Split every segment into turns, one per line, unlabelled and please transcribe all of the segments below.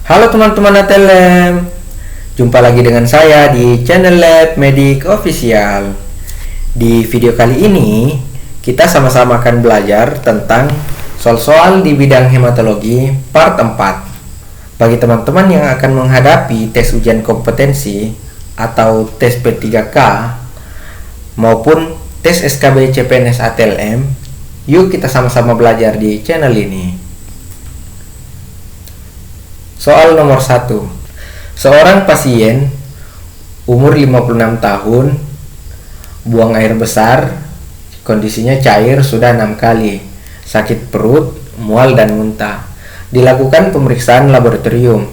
Halo teman-teman ATLM, jumpa lagi dengan saya di channel Lab Medik Official. Di video kali ini, kita sama-sama akan belajar tentang soal-soal di bidang hematologi part 4. Bagi teman-teman yang akan menghadapi tes ujian kompetensi atau tes P3K maupun tes SKB CPNS ATLM, yuk kita sama-sama belajar di channel ini. Soal nomor 1. Seorang pasien umur 56 tahun, buang air besar, kondisinya cair sudah 6 kali, sakit perut, mual dan muntah. Dilakukan pemeriksaan laboratorium.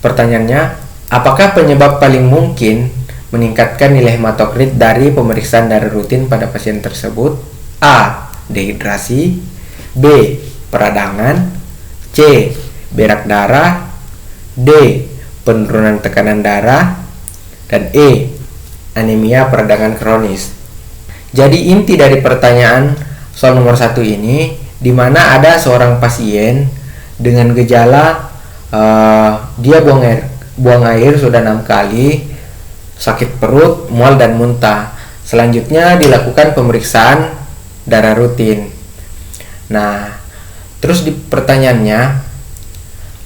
Pertanyaannya, apakah penyebab paling mungkin meningkatkan nilai hematokrit dari pemeriksaan darah rutin pada pasien tersebut? A. Dehidrasi, B. Peradangan, C. Berak darah, D. Penurunan tekanan darah, dan E. Anemia peradangan kronis. Jadi inti dari pertanyaan soal nomor 1 ini, di mana ada seorang pasien dengan gejala dia buang air sudah 6 kali, sakit perut, mual dan muntah. Selanjutnya dilakukan pemeriksaan darah rutin. Nah, terus di pertanyaannya,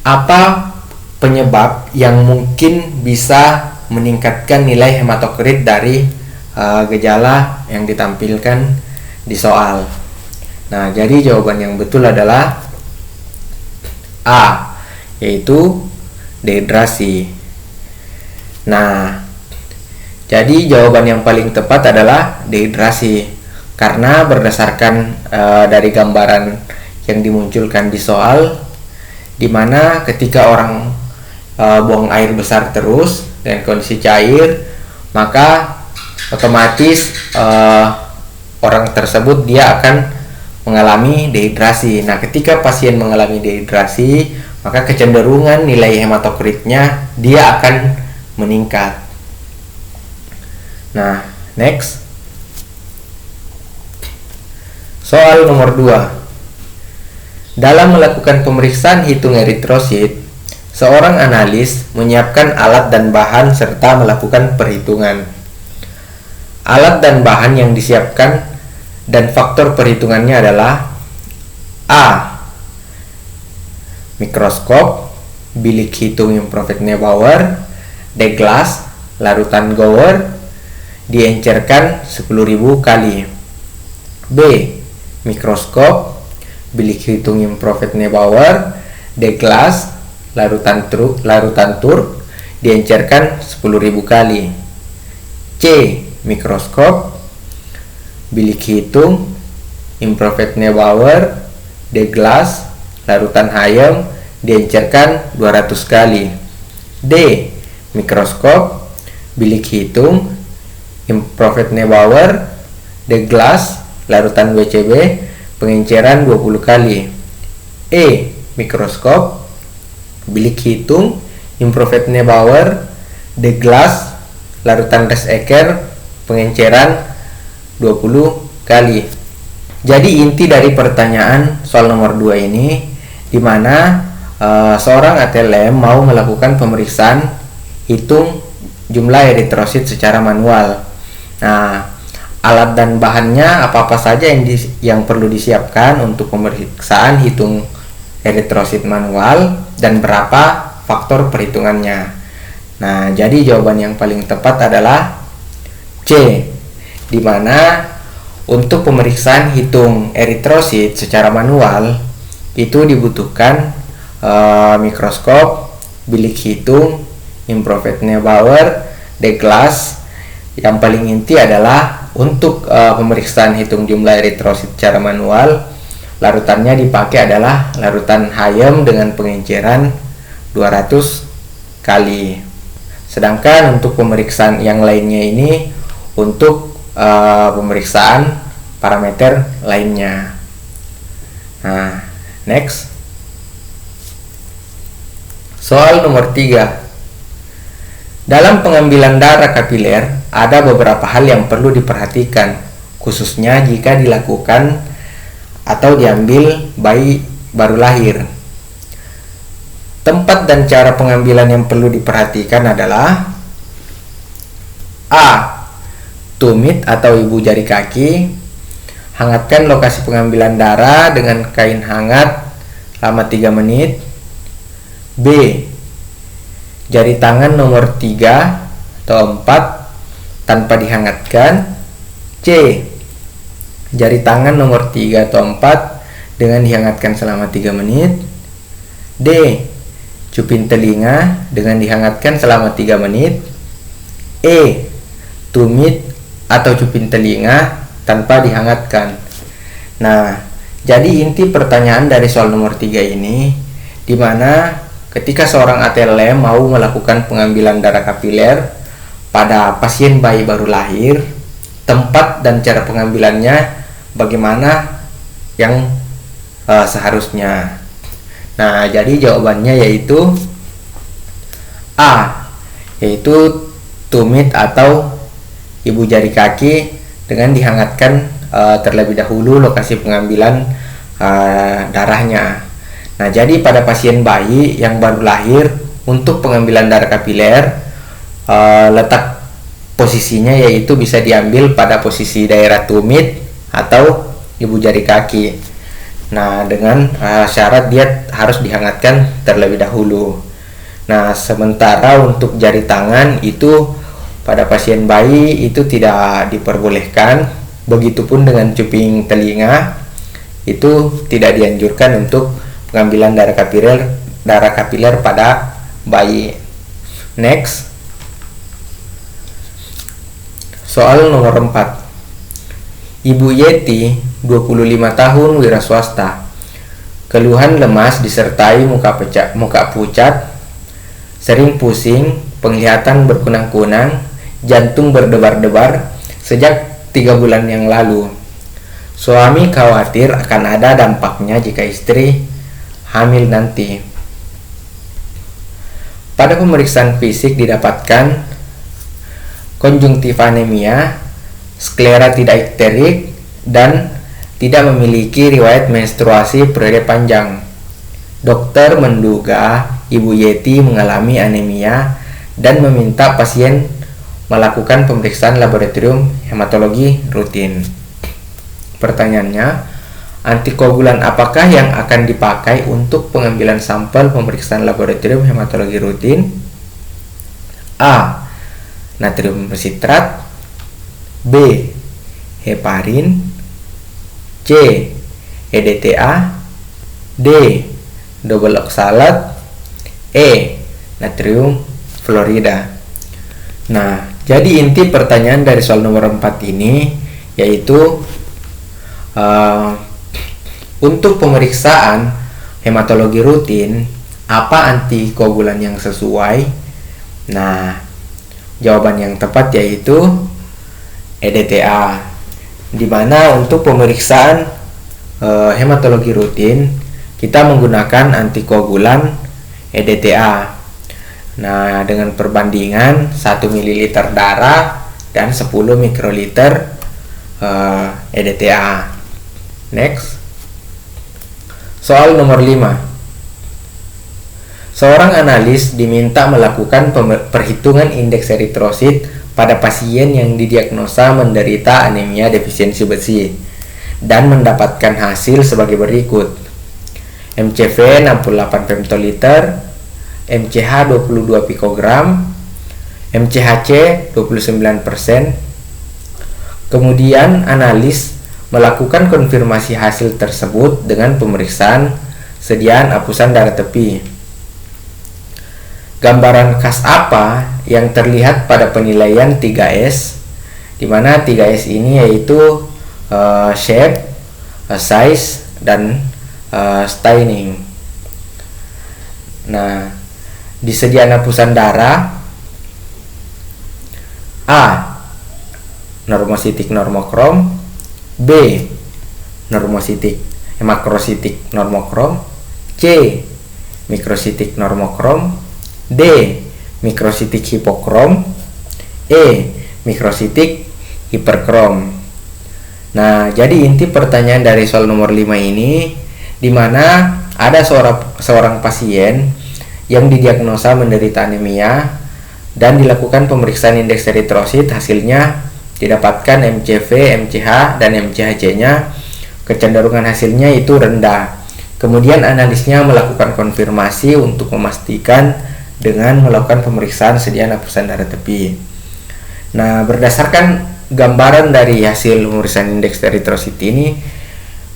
apa penyebab yang mungkin bisa meningkatkan nilai hematokrit dari gejala yang ditampilkan di soal? Nah, jadi jawaban yang betul adalah A, yaitu dehidrasi. Nah, jadi jawaban yang paling tepat adalah dehidrasi, karena berdasarkan dari gambaran yang dimunculkan di soal, di mana ketika orang buang air besar terus dan kondisi cair, maka otomatis orang tersebut dia akan mengalami dehidrasi. Nah, ketika pasien mengalami dehidrasi, maka kecenderungan nilai hematokritnya dia akan meningkat. Nah, next. Soal nomor 2. Dalam melakukan pemeriksaan hitung eritrosit, seorang analis menyiapkan alat dan bahan serta melakukan perhitungan. Alat dan bahan yang disiapkan dan faktor perhitungannya adalah A. Mikroskop, bilik hitung improved Neubauer, D. Glass, larutan Gower, diencerkan 10.000 kali. B. Mikroskop, bilik hitung improved Neubauer, D. Glass, larutan Turk, diencerkan 10.000 kali. C. Mikroskop, bilik hitung improved Neubauer, D. Glass, larutan Hayem, diencerkan 200 kali. D. Mikroskop, bilik hitung improved Neubauer, D. Glass, larutan WCB, pengenceran 20 kali. E. Mikroskop, bilik hitung improved Neubauer, D. Glass, larutan Resecker, pengenceran 20 kali. Jadi inti dari pertanyaan soal nomor 2 ini, di mana seorang ATLM mau melakukan pemeriksaan hitung jumlah eritrosit secara manual. Nah, alat dan bahannya apa-apa saja yang perlu disiapkan untuk pemeriksaan hitung eritrosit manual dan berapa faktor perhitungannya. Nah, jadi jawaban yang paling tepat adalah C, di mana untuk pemeriksaan hitung eritrosit secara manual itu dibutuhkan mikroskop, bilik hitung improved Neubauer, D. Glass. Yang paling inti adalah untuk pemeriksaan hitung jumlah eritrosit secara manual, larutannya dipakai adalah larutan Hayem dengan pengenceran 200 kali. Sedangkan untuk pemeriksaan yang lainnya ini untuk pemeriksaan parameter lainnya. Nah, next. Soal nomor 3. Dalam pengambilan darah kapiler, ada beberapa hal yang perlu diperhatikan, khususnya jika dilakukan atau diambil bayi baru lahir. Tempat dan cara pengambilan yang perlu diperhatikan adalah A. Tumit atau ibu jari kaki. Hangatkan lokasi pengambilan darah dengan kain hangat selama 3 menit. B. Jari tangan nomor 3 atau 4 tanpa dihangatkan. C. Jari tangan nomor 3 atau 4 dengan dihangatkan selama 3 menit. D. Cuping telinga dengan dihangatkan selama 3 menit. E. Tumit atau cuping telinga tanpa dihangatkan. Nah, jadi inti pertanyaan dari soal nomor 3 ini, di mana ketika seorang ATLM mau melakukan pengambilan darah kapiler pada pasien bayi baru lahir, tempat dan cara pengambilannya bagaimana yang seharusnya. Nah, jadi jawabannya yaitu A, yaitu tumit atau ibu jari kaki dengan dihangatkan terlebih dahulu lokasi pengambilan darahnya. Nah, jadi pada pasien bayi yang baru lahir, untuk pengambilan darah kapiler, letak posisinya yaitu bisa diambil pada posisi daerah tumit atau ibu jari kaki. Nah, dengan syarat dia harus dihangatkan terlebih dahulu. Nah, sementara untuk jari tangan itu pada pasien bayi itu tidak diperbolehkan. Begitupun dengan cuping telinga, itu tidak dianjurkan untuk pengambilan darah kapiler pada bayi. Next. Soal nomor 4. Ibu Yeti, 25 tahun, wira swasta. Keluhan lemas disertai muka pucat, sering pusing, penglihatan berkunang-kunang, jantung berdebar-debar sejak 3 bulan yang lalu. Suami khawatir akan ada dampaknya jika istri hamil nanti. Pada pemeriksaan fisik didapatkan konjungtif anemia, sklera tidak ikterik, dan tidak memiliki riwayat menstruasi periode panjang. Dokter menduga Ibu Yeti mengalami anemia dan meminta pasien melakukan pemeriksaan laboratorium hematologi rutin. Pertanyaannya, antikoagulan apakah yang akan dipakai untuk pengambilan sampel pemeriksaan laboratorium hematologi rutin? A. Natrium sitrat. B. Heparin. C. EDTA. D. Double oksalat. E. Natrium fluorida. Nah, jadi inti pertanyaan dari soal nomor 4 ini yaitu untuk pemeriksaan hematologi rutin, apa antikoagulan yang sesuai? Nah, jawaban yang tepat yaitu EDTA, di mana untuk pemeriksaan hematologi rutin kita menggunakan antikoagulan EDTA. Nah, dengan perbandingan 1 ml darah dan 10 mikroliter EDTA. Next. Soal nomor 5. Seorang analis diminta melakukan perhitungan indeks eritrosit pada pasien yang didiagnosa menderita anemia defisiensi besi dan mendapatkan hasil sebagai berikut. MCV 68 femtoliter, MCH 22 pikogram, MCHC 29%. Kemudian analis melakukan konfirmasi hasil tersebut dengan pemeriksaan sediaan apusan darah tepi. Gambaran khas apa yang terlihat pada penilaian 3S, di mana 3S ini yaitu shape, size, dan staining. Nah, di sediaan apusan darah, A. Normositik normokrom. B. Normositik makrositik normokrom. C. Mikrositik normokrom. D. Mikrositik hipokrom. E. Mikrositik hiperkrom. Nah, jadi inti pertanyaan dari soal nomor 5 ini, di mana ada seorang pasien yang didiagnosa menderita anemia dan dilakukan pemeriksaan indeks eritrosit, hasilnya didapatkan MCV, MCH, dan MCHC-nya kecenderungan hasilnya itu rendah. Kemudian analisnya melakukan konfirmasi untuk memastikan dengan melakukan pemeriksaan sedia lapisan darah tepi. Nah, berdasarkan gambaran dari hasil pemeriksaan indeks eritrosit ini,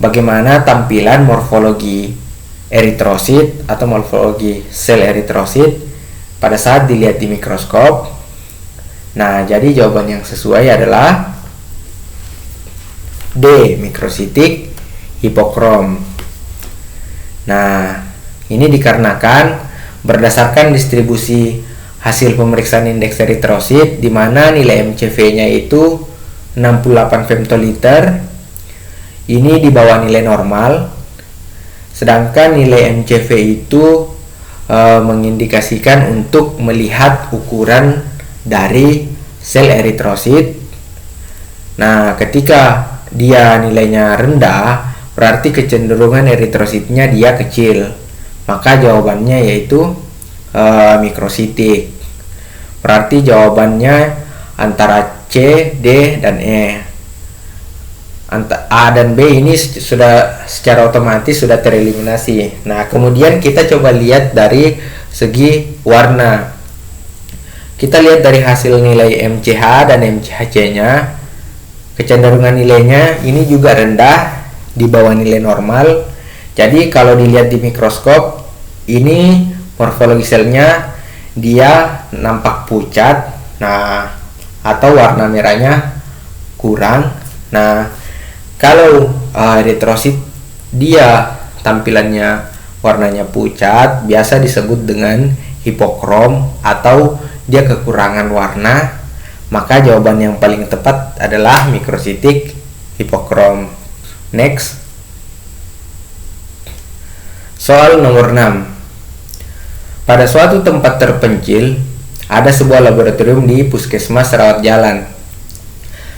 bagaimana tampilan morfologi eritrosit atau morfologi sel eritrosit pada saat dilihat di mikroskop. Nah, jadi jawaban yang sesuai adalah D. Mikrositik hipokrom. Nah, ini dikarenakan berdasarkan distribusi hasil pemeriksaan indeks eritrosit di mana nilai MCV-nya itu 68 femtoliter. Ini di bawah nilai normal. Sedangkan nilai MCV itu mengindikasikan untuk melihat ukuran dari sel eritrosit. Nah, ketika dia nilainya rendah, berarti kecenderungan eritrositnya dia kecil. Maka jawabannya yaitu mikrositik. Berarti jawabannya antara C, D, dan E. A dan B ini sudah secara otomatis sudah tereliminasi. Nah, kemudian kita coba lihat dari segi warna. Kita lihat dari hasil nilai MCH dan MCHC-nya. Kecenderungan nilainya ini juga rendah di bawah nilai normal. Jadi kalau dilihat di mikroskop, ini morfologi selnya dia nampak pucat. Nah, atau warna merahnya kurang. Nah, kalau eritrosit dia tampilannya warnanya pucat, biasa disebut dengan hipokrom atau dia kekurangan warna, maka jawaban yang paling tepat adalah mikrositik hipokrom. Next. Soal nomor 6. Pada suatu tempat terpencil, ada sebuah laboratorium di puskesmas rawat jalan.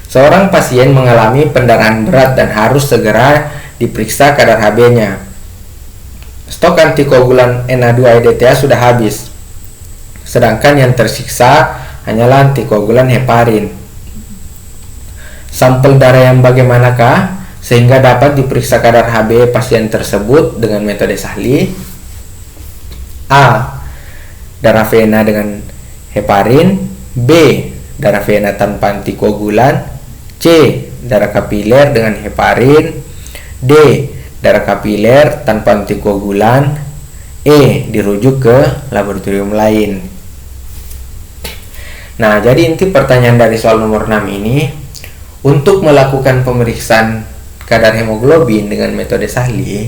Seorang pasien mengalami pendarahan berat dan harus segera diperiksa kadar Hb-nya. Stok antikoagulan Na2-EDTA sudah habis, sedangkan yang tersisa hanyalah antikoagulan heparin. Sampel darah yang bagaimanakah sehingga dapat diperiksa kadar Hb pasien tersebut dengan metode Sahli? A. Darah vena dengan heparin. B. Darah vena tanpa antikoagulan. C. Darah kapiler dengan heparin. D. Darah kapiler tanpa antikoagulan. E. Dirujuk ke laboratorium lain. Nah, jadi inti pertanyaan dari soal nomor 6 ini, untuk melakukan pemeriksaan kadar hemoglobin dengan metode Sahli,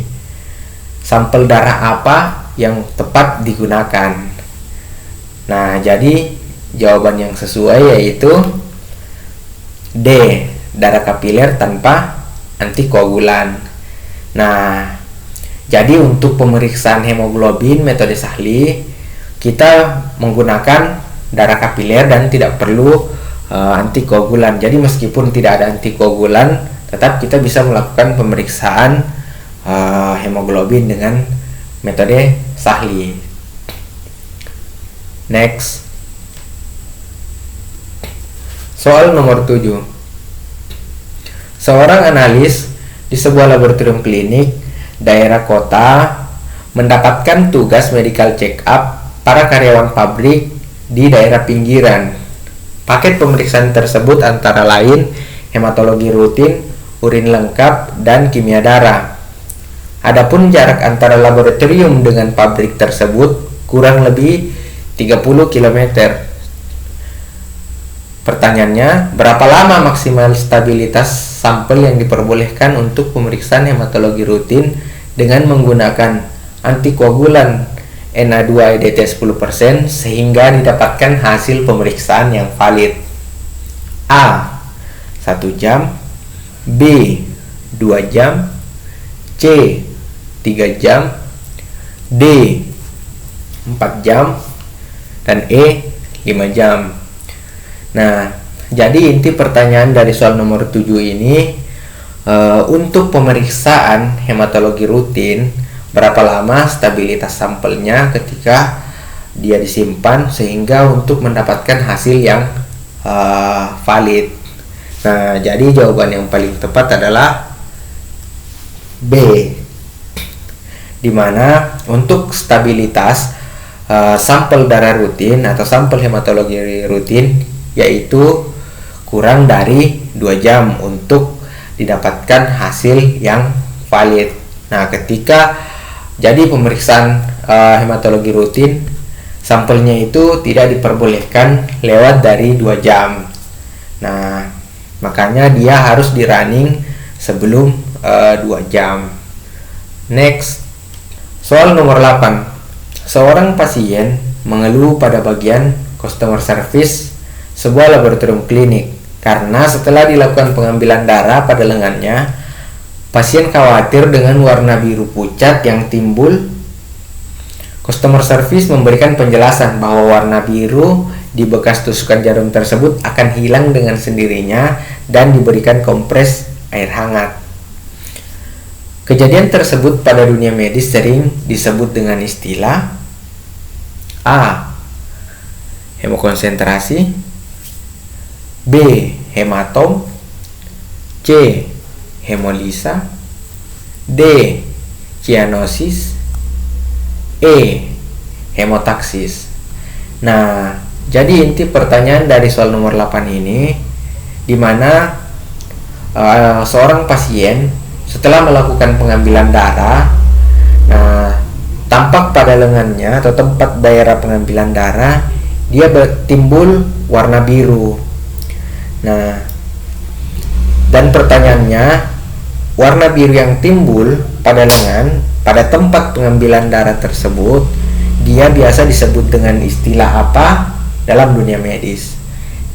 sampel darah apa yang tepat digunakan? Nah, jadi jawaban yang sesuai yaitu D. Darah kapiler tanpa antikoagulan. Nah, jadi untuk pemeriksaan hemoglobin metode Sahli, kita menggunakan darah kapiler dan tidak perlu antikoagulan. Jadi meskipun tidak ada antikoagulan, tetap kita bisa melakukan pemeriksaan hemoglobin dengan metode Sahli. Next. Soal nomor 7. Seorang analis di sebuah laboratorium klinik daerah kota mendapatkan tugas medical check up para karyawan pabrik di daerah pinggiran. Paket pemeriksaan tersebut antara lain hematologi rutin, urin lengkap, dan kimia darah. Adapun jarak antara laboratorium dengan pabrik tersebut kurang lebih 30 km. Pertanyaannya, berapa lama maksimal stabilitas sampel yang diperbolehkan untuk pemeriksaan hematologi rutin dengan menggunakan antikoagulan Na2-EDTA 10% sehingga didapatkan hasil pemeriksaan yang valid? A. 1 jam. B. 2 jam. C. 3 jam. D. 4 jam. Dan E. 5 jam. Nah, jadi inti pertanyaan dari soal nomor 7 ini, untuk pemeriksaan hematologi rutin, berapa lama stabilitas sampelnya ketika dia disimpan sehingga untuk mendapatkan hasil yang valid. Nah, jadi jawaban yang paling tepat adalah B, dimana untuk stabilitas sampel darah rutin atau sampel hematologi rutin yaitu kurang dari 2 jam untuk didapatkan hasil yang valid. Nah, ketika jadi pemeriksaan hematologi rutin, sampelnya itu tidak diperbolehkan lewat dari 2 jam. Nah, makanya dia harus di running sebelum 2 jam. Next, soal nomor 8. Seorang pasien mengeluh pada bagian customer service sebuah laboratorium klinik karena setelah dilakukan pengambilan darah pada lengannya, pasien khawatir dengan warna biru pucat yang timbul. Customer service memberikan penjelasan bahwa warna biru di bekas tusukan jarum tersebut akan hilang dengan sendirinya dan diberikan kompres air hangat. Kejadian tersebut pada dunia medis sering disebut dengan istilah A. Hemokonsentrasi, B. Hematom, C. Hemolisa, D. Cianosis, E. Hemotaksis. Nah, jadi inti pertanyaan dari soal nomor 8 ini di mana seorang pasien setelah melakukan pengambilan darah, nah, tampak pada lengannya atau tempat daerah pengambilan darah dia timbul warna biru. Nah, dan pertanyaannya, warna biru yang timbul pada lengan pada tempat pengambilan darah tersebut dia biasa disebut dengan istilah apa dalam dunia medis?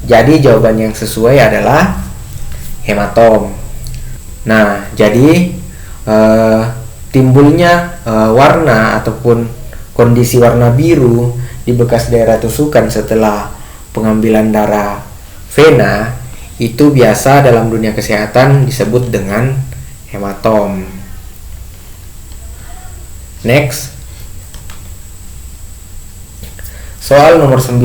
Jadi jawaban yang sesuai adalah hematom. Nah, jadi timbulnya warna ataupun kondisi warna biru di bekas daerah tusukan setelah pengambilan darah vena itu biasa dalam dunia kesehatan disebut dengan hematom. Next, soal nomor 9.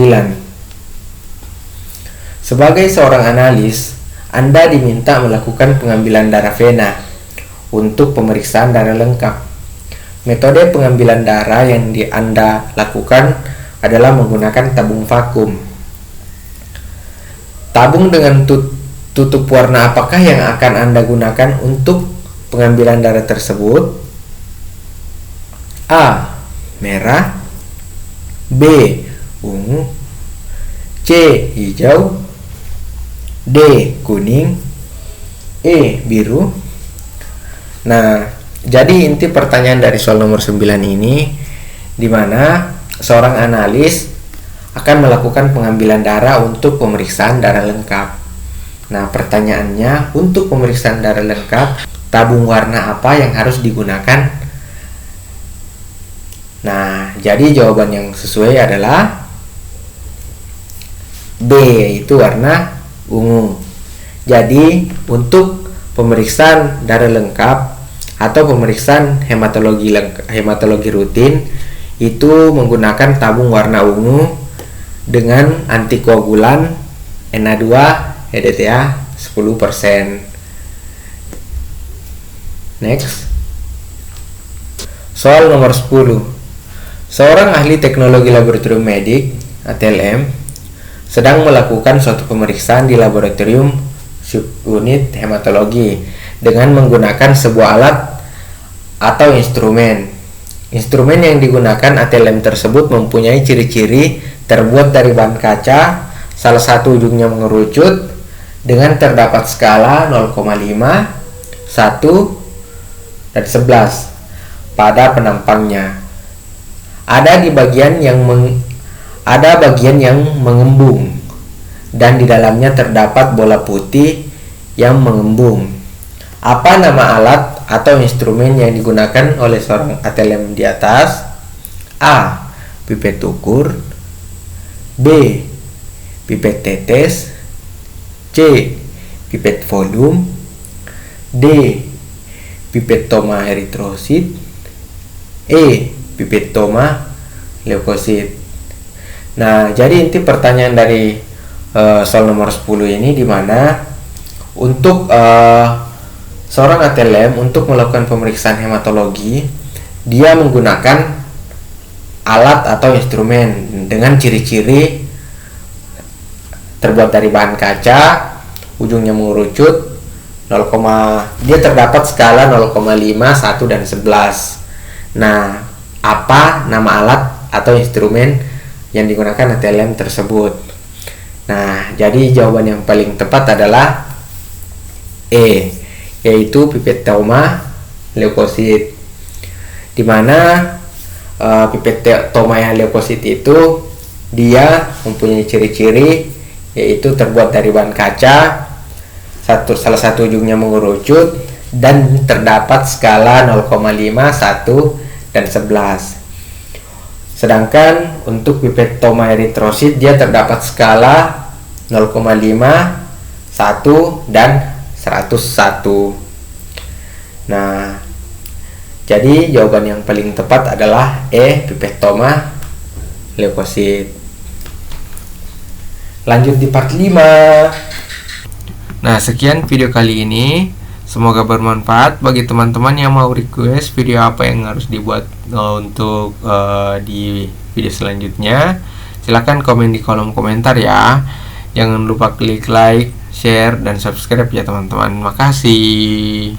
Sebagai seorang analis, Anda diminta melakukan pengambilan darah vena untuk pemeriksaan darah lengkap. Metode pengambilan darah yang Anda lakukan adalah menggunakan tabung vakum. Tabung dengan tutup warna apakah yang akan Anda gunakan untuk pengambilan darah tersebut? A. Merah, B. Ungu, C. Hijau, D. Kuning, E. Biru. Nah, jadi inti pertanyaan dari soal nomor 9 ini di mana seorang analis akan melakukan pengambilan darah untuk pemeriksaan darah lengkap. Nah, pertanyaannya, untuk pemeriksaan darah lengkap, tabung warna apa yang harus digunakan? Nah, jadi jawaban yang sesuai adalah B, yaitu warna ungu. Jadi, untuk pemeriksaan darah lengkap atau pemeriksaan hematologi rutin itu menggunakan tabung warna ungu dengan antikoagulan Na2-EDTA 10%. Next, soal nomor 10. Seorang ahli teknologi laboratorium medik (ATLM) sedang melakukan suatu pemeriksaan di laboratorium subunit hematologi dengan menggunakan sebuah alat atau instrumen. Instrumen yang digunakan ATLM tersebut mempunyai ciri-ciri terbuat dari bahan kaca, salah satu ujungnya mengerucut dengan terdapat skala 0,5, 1, dan 11 pada penampangnya. Ada bagian yang mengembung dan di dalamnya terdapat bola putih yang mengembung. Apa nama alat atau instrumen yang digunakan oleh seorang ATLM di atas? A. Pipet ukur, B. Pipet tetes, C. Pipet volume, D. Pipet toma eritrosit, E. Pipet toma leukosit. Nah, jadi inti pertanyaan dari soal nomor 10 ini di mana untuk seorang ATLM untuk melakukan pemeriksaan hematologi, dia menggunakan alat atau instrumen dengan ciri-ciri terbuat dari bahan kaca, ujungnya mengerucut, dia terdapat skala 0,5, 1, dan 11. Nah, apa nama alat atau instrumen yang digunakan ATLM tersebut? Nah, jadi jawaban yang paling tepat adalah E, yaitu pipetoma leukosit. Di mana pipetoma leukosit itu dia mempunyai ciri-ciri yaitu terbuat dari bahan kaca, salah satu ujungnya mengerucut, dan terdapat skala 0,5, 1, dan 11. Sedangkan untuk pipetoma eritrosit dia terdapat skala 0,5, 1, dan 101. Nah, jadi jawaban yang paling tepat adalah E, pipetoma leukosit. Lanjut di part 5. Nah, sekian video kali ini. Semoga bermanfaat bagi teman-teman yang mau request video apa yang harus dibuat untuk di video selanjutnya. Silahkan komen di kolom komentar ya. Jangan lupa klik like, share, dan subscribe ya teman-teman. Makasih.